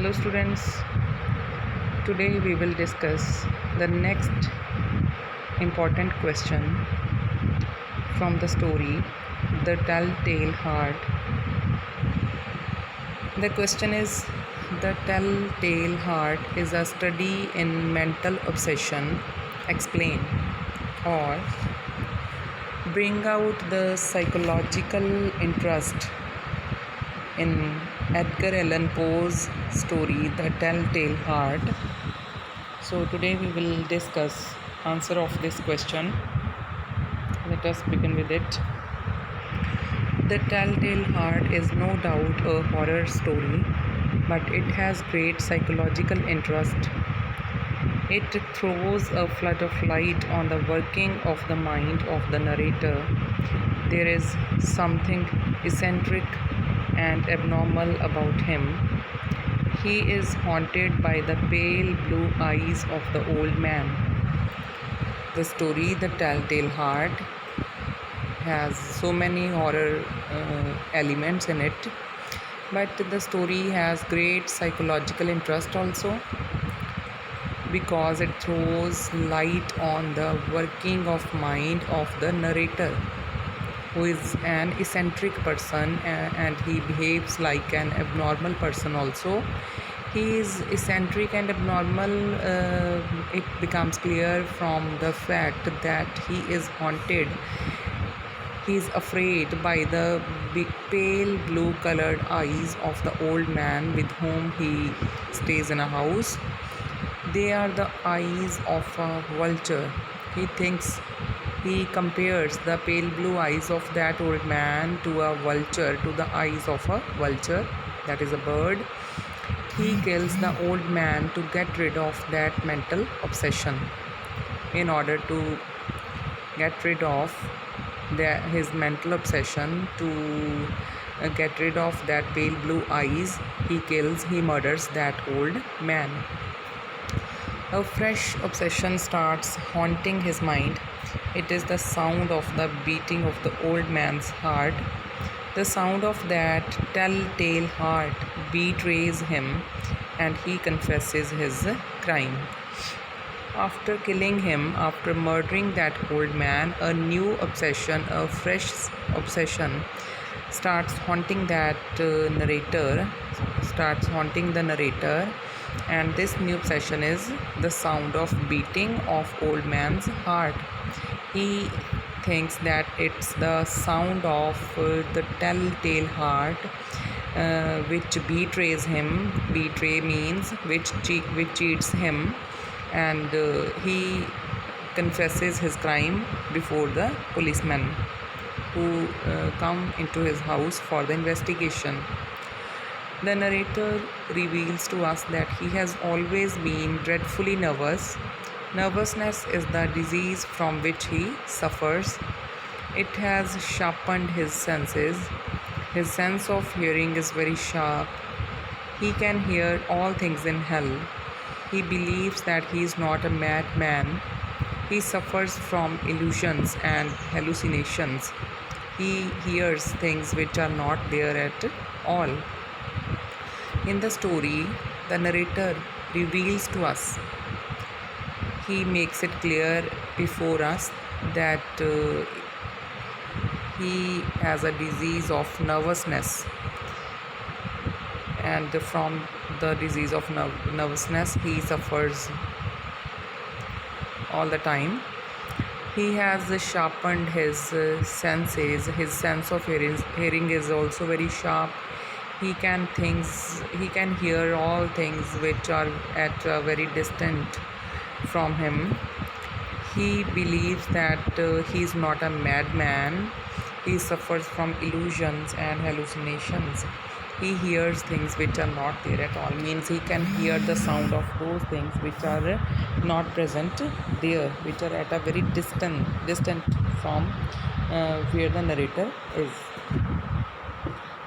Hello, students. Today we will discuss the next important question from the story The Telltale Heart. The question is The Telltale Heart is a study in mental obsession. Explain or bring out the psychological interest in Edgar Allan Poe's story The Telltale Heart. So today we will discuss answer of this question. Let us begin with it. The Telltale Heart is no doubt a horror story, but it has great psychological interest. It throws a flood of light on the working of the mind of the narrator. There is something eccentric and abnormal about him. He is haunted by the pale blue eyes of the old man. The story The Telltale Heart has so many horror elements in it, but the story has great psychological interest also because it throws light on the working of mind of the narrator, who is an eccentric person and he behaves like an abnormal person also. He is eccentric and abnormal. It becomes clear from the fact that he is haunted. He is afraid by the pale blue colored eyes of the old man with whom he stays in a house. They are the eyes of a vulture. He compares the pale blue eyes of that old man to a vulture, to the eyes of a vulture, that is a bird. He kills the old man to get rid of that mental obsession. In order to get rid of his mental obsession, to get rid of that pale blue eyes, he murders that old man. A fresh obsession starts haunting his mind. It is the sound of the beating of the old man's heart. The sound of that telltale heart betrays him, and he confesses his crime. After killing him, after murdering that old man, a new obsession, a fresh obsession starts haunting that the narrator, and this new obsession is the sound of beating of old man's heart. He thinks that it's the sound of the telltale heart which betrays him. Betray means which cheats him, and he confesses his crime before the policemen who come into his house for the investigation. The narrator reveals to us that he has always been dreadfully nervous. Nervousness is the disease from which he suffers. It has sharpened his senses. His sense of hearing is very sharp. He can hear all things in hell. He believes that he is not a madman. He suffers from illusions and hallucinations. He hears things which are not there at all. In the story, the narrator reveals to us, he makes it clear before us that he has a disease of nervousness, and from the disease of nervousness he suffers all the time. He has sharpened his senses. His sense of hearing is also very sharp. He can hear all things which are at a very distant from him. He believes that he is not a madman. He suffers from illusions and hallucinations. He hears things which are not there at all, means he can hear the sound of those things which are not present there, which are at a very distant from where the narrator is.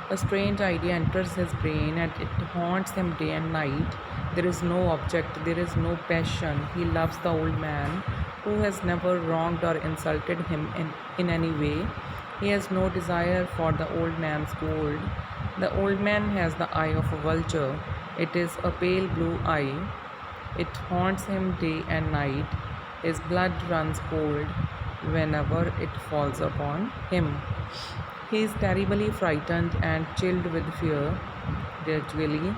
A strange idea enters his brain and it haunts him day and night. There is no object, there is no passion. He loves the old man who has never wronged or insulted him in any way. He has no desire for the old man's gold. The old man has the eye of a vulture. It is a pale blue eye. It haunts him day and night. His blood runs cold whenever it falls upon him. He is terribly frightened and chilled with fear. Gradually,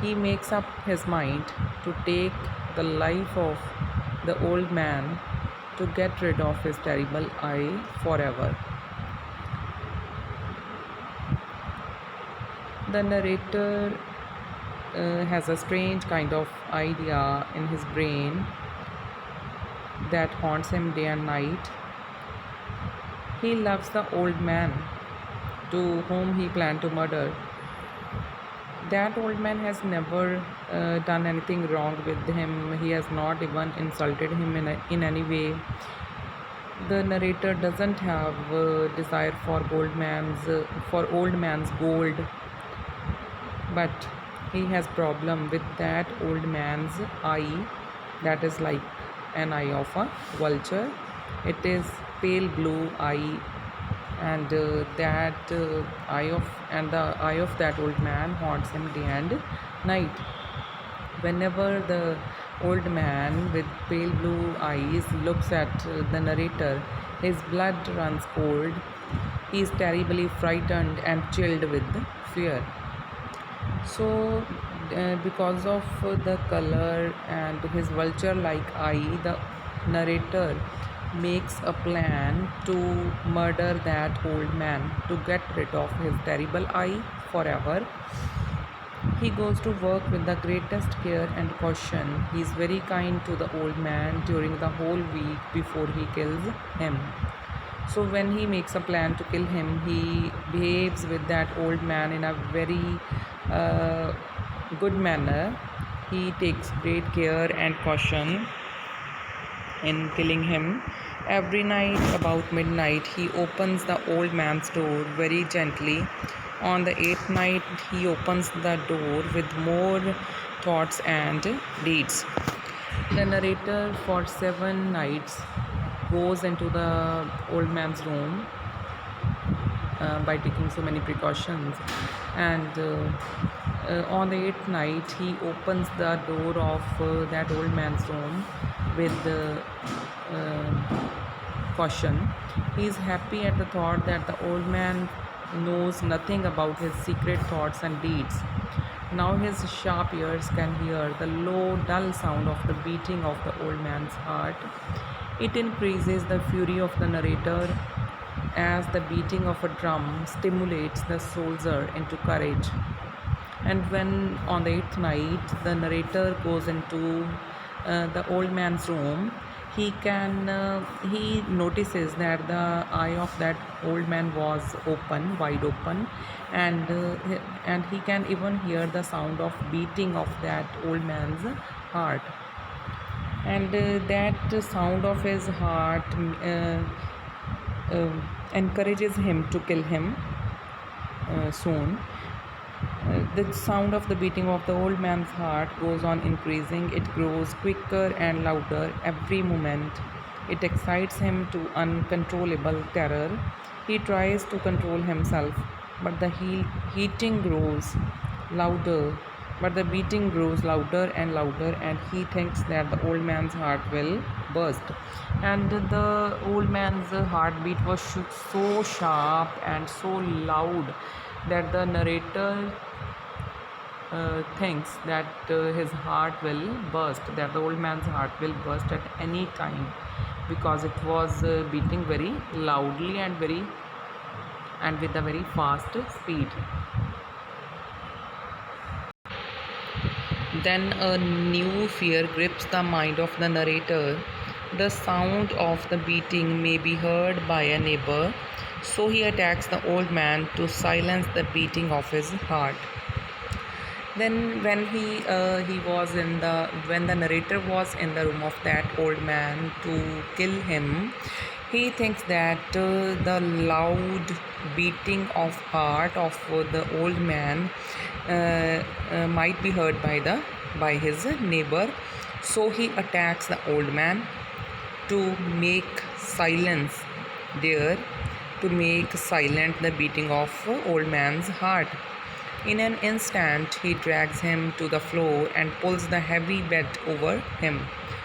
he makes up his mind to take the life of the old man to get rid of his terrible eye forever. The narrator has a strange kind of idea in his brain that haunts him day and night. He loves the old man to whom he planned to murder. That old man has never done anything wrong with him. He has not even insulted him in any way. The narrator doesn't have desire for old man's gold, but he has problem with that old man's eye, that is like an eye of a vulture. It is pale blue eye, and that eye of and the eye of that old man haunts him day and night. Whenever the old man with pale blue eyes looks at the narrator, his blood runs cold. He is terribly frightened and chilled with fear. So, because of the color and his vulture like eye, the narrator makes a plan to murder that old man to get rid of his terrible eye forever. He goes to work with the greatest care and caution. He is very kind to the old man during the whole week before he kills him. So, when he makes a plan to kill him, he behaves with that old man in a very uh, good manner. He takes great care and caution in killing him. Every night about midnight, he opens the old man's door very gently. On the eighth night, he opens the door with more thoughts and deeds. The narrator, for 7 nights, goes into the old man's room by taking so many precautions, and on the eighth night he opens the door of that old man's room with caution. He is happy at the thought that the old man knows nothing about his secret thoughts and deeds. Now his sharp ears can hear the low, dull sound of the beating of the old man's heart. It increases the fury of the narrator as the beating of a drum stimulates the soldier into courage. And when on the eighth night the narrator goes into the old man's room, he notices that the eye of that old man was open, wide open, and he can even hear the sound of beating of that old man's heart, and that sound of his heart uh, encourages him to kill him soon. The sound of the beating of the old man's heart goes on increasing. It grows quicker and louder every moment. It excites him to uncontrollable terror. He tries to control himself, but the heating grows louder. But the beating grows louder and louder, and he thinks that the old man's heart will burst. And the old man's heartbeat was so sharp and so loud that the narrator thinks that his heart will burst, that the old man's heart will burst at any time, because it was beating very loudly and with a very fast speed. Then a new fear grips the mind of the narrator. The sound of the beating may be heard by a neighbor, so he attacks the old man to silence the beating of his heart. Then when the narrator was in the room of that old man to kill him, he thinks that the loud beating of heart of the old man might be heard by his neighbor. So he attacks the old man to make silence there, to make silent the beating of old man's heart. In an instant, he drags him to the floor and pulls the heavy bed over him.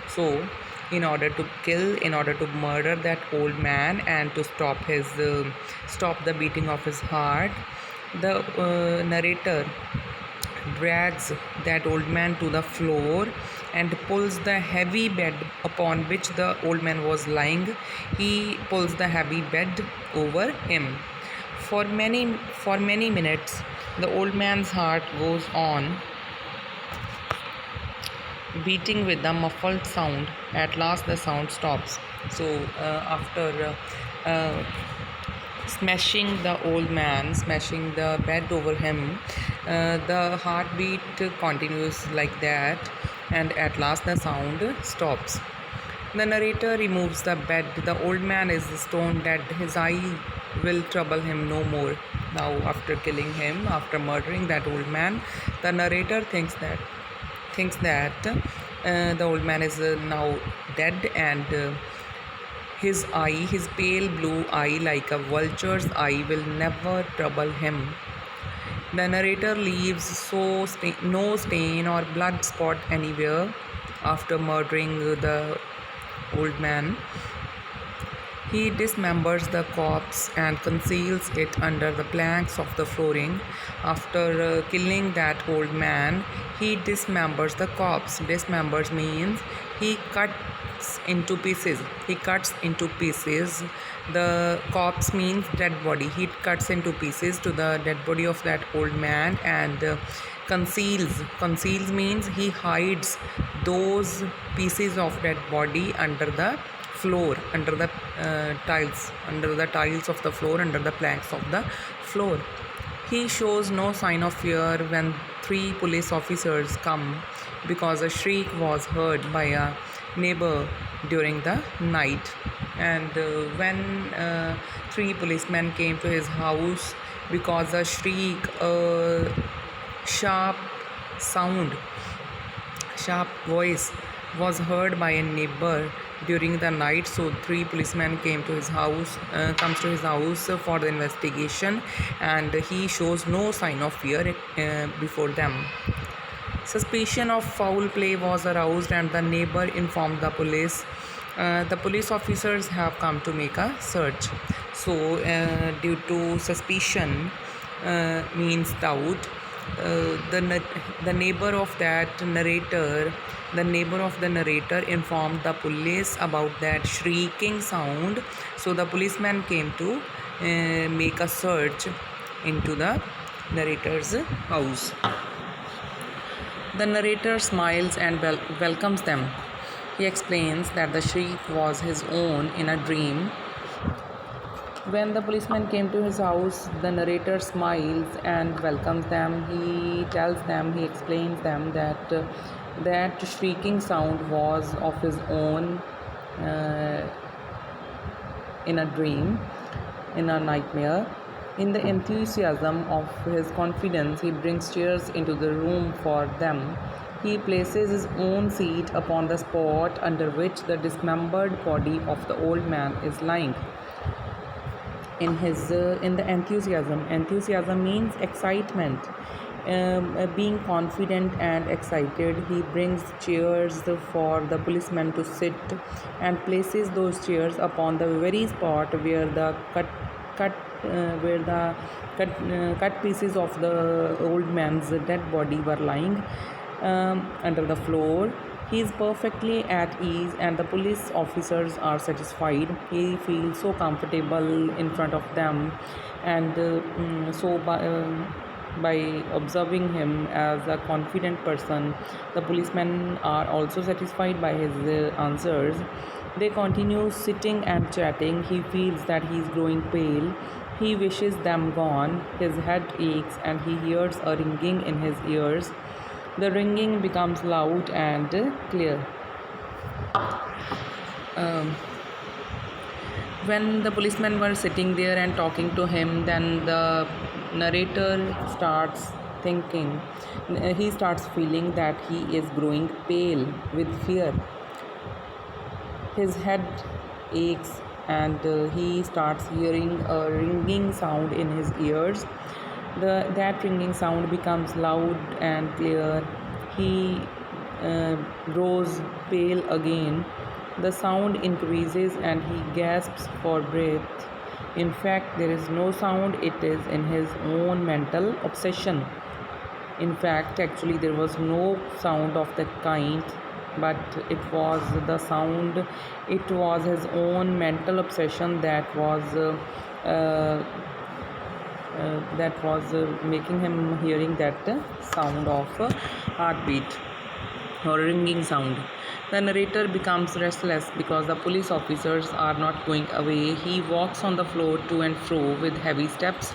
So, in order to murder that old man and to stop the beating of his heart, the narrator drags that old man to the floor and pulls the heavy bed upon which the old man was lying. He pulls the heavy bed over him. For many minutes, the old man's heart goes on beating with a muffled sound. At last, the sound stops. So, after smashing the bed over him, the heartbeat continues like that, and at last the sound stops. The narrator removes the bed. The old man is stone dead. His eye will trouble him no more. Now, after murdering that old man, the narrator thinks that the old man is now dead, and his pale blue eye, like a vulture's eye, will never trouble him. The narrator leaves no stain or blood spot anywhere after murdering the old man. He dismembers the corpse and conceals it under the planks of the flooring. After killing that old man, he dismembers the corpse. Dismembers means he cuts into pieces. He cuts into pieces. The corpse means dead body. He cuts into pieces to the dead body of that old man and conceals. Conceals means he hides those pieces of dead body under the floor, under the tiles of the floor, under the planks of the floor. He shows no sign of fear when three police officers come, because a shriek was heard by a neighbor during the night. And when three policemen came to his house, because a sharp sound sharp voice was heard by a neighbor during the night. So three policemen comes to his house for the investigation, and he shows no sign of fear before them. Suspicion of foul play was aroused, and the neighbor informed the police. The police officers have come to make a search. So, due to suspicion, means doubt, the neighbor of the narrator informed the police about that shrieking sound. So the policeman came to make a search into the narrator's house. The narrator smiles and welcomes them. He explains that the shriek was his own in a dream. When the policeman came to his house, the narrator smiles and welcomes them. He explains them that that shrieking sound was of his own uh, in a dream, in a nightmare. In the enthusiasm of his confidence, he brings chairs into the room for them. He places his own seat upon the spot under which the dismembered body of the old man is lying. In the enthusiasm means excitement. Being confident and excited, he brings chairs for the policeman to sit and places those chairs upon the very spot where the cut pieces of the old man's dead body were lying under the floor. He is perfectly at ease, and the police officers are satisfied. He feels so comfortable in front of them, and by observing him as a confident person, the policemen are also satisfied by his answers. They continue sitting and chatting. He feels that he is growing pale. He wishes them gone. His head aches, and he hears a ringing in his ears. The ringing becomes loud and clear. Um, when the policemen were sitting there and talking to him, then the narrator starts thinking, he starts feeling that he is growing pale with fear. His head aches, and he starts hearing a ringing sound in his ears. That ringing sound becomes loud and clear. He grows pale again. The sound increases and he gasps for breath. In fact, there is no sound, it is in his own mental obsession. In fact, actually, there was no sound of that kind, but it was the sound, it was his own mental obsession that was making him hearing that sound of heartbeat or ringing sound. The narrator becomes restless because the police officers are not going away. He walks on the floor to and fro with heavy steps.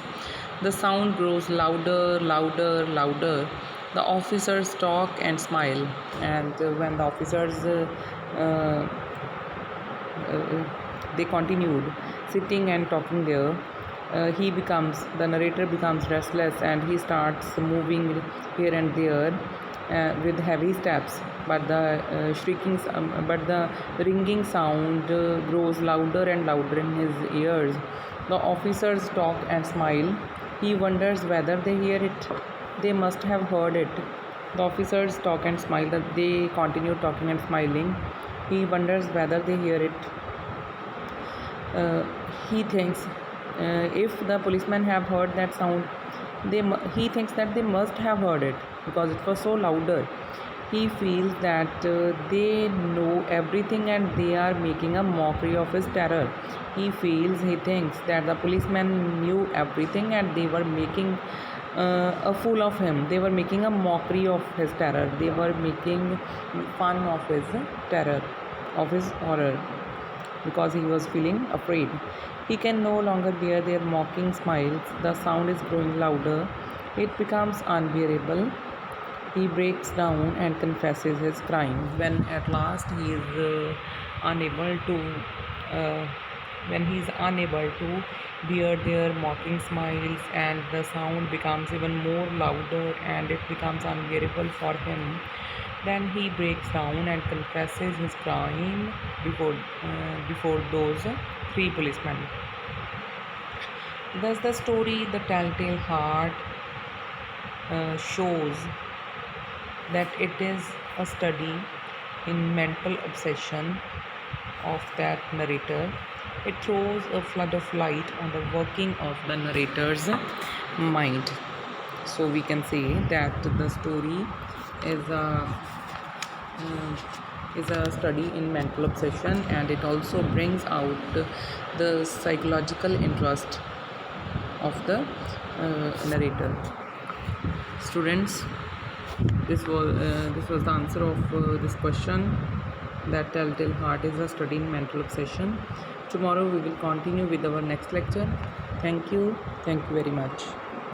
The sound grows louder, louder, louder. The officers talk and smile, and when the officers they continued sitting and talking there, the narrator becomes restless and he starts moving here and there with heavy steps, but but the ringing sound grows louder and louder in his ears. The officers talk and smile. He wonders whether they hear it. They must have heard it. The officers talk and smile. That they continue talking and smiling. He wonders whether they hear it. uh, he thinks if the policemen have heard that sound, he thinks that they must have heard it because it was so louder. He feels that they know everything and they are making a mockery of his terror. He thinks that the policemen knew everything and they were making a fool of him. They were making a mockery of his terror. They were making fun of his terror, of his horror, because he was feeling afraid. He can no longer bear their mocking smiles. The sound is growing louder. It becomes unbearable. He breaks down and confesses his crime. When at last he is unable to, uh, when he is unable to bear their mocking smiles, and the sound becomes even more louder and it becomes unbearable for him, then he breaks down and confesses his crime before those three policemen. Thus, the story, The Telltale Heart, shows that it is a study in mental obsession of that narrator. It throws a flood of light on the working of the narrator's mind. So we can say that the story is a study in mental obsession, and it also brings out the psychological interest of the narrator. Students, this was the answer of this question, that Telltale Heart is a study in mental obsession. Tomorrow we will continue with our next lecture. Thank you very much.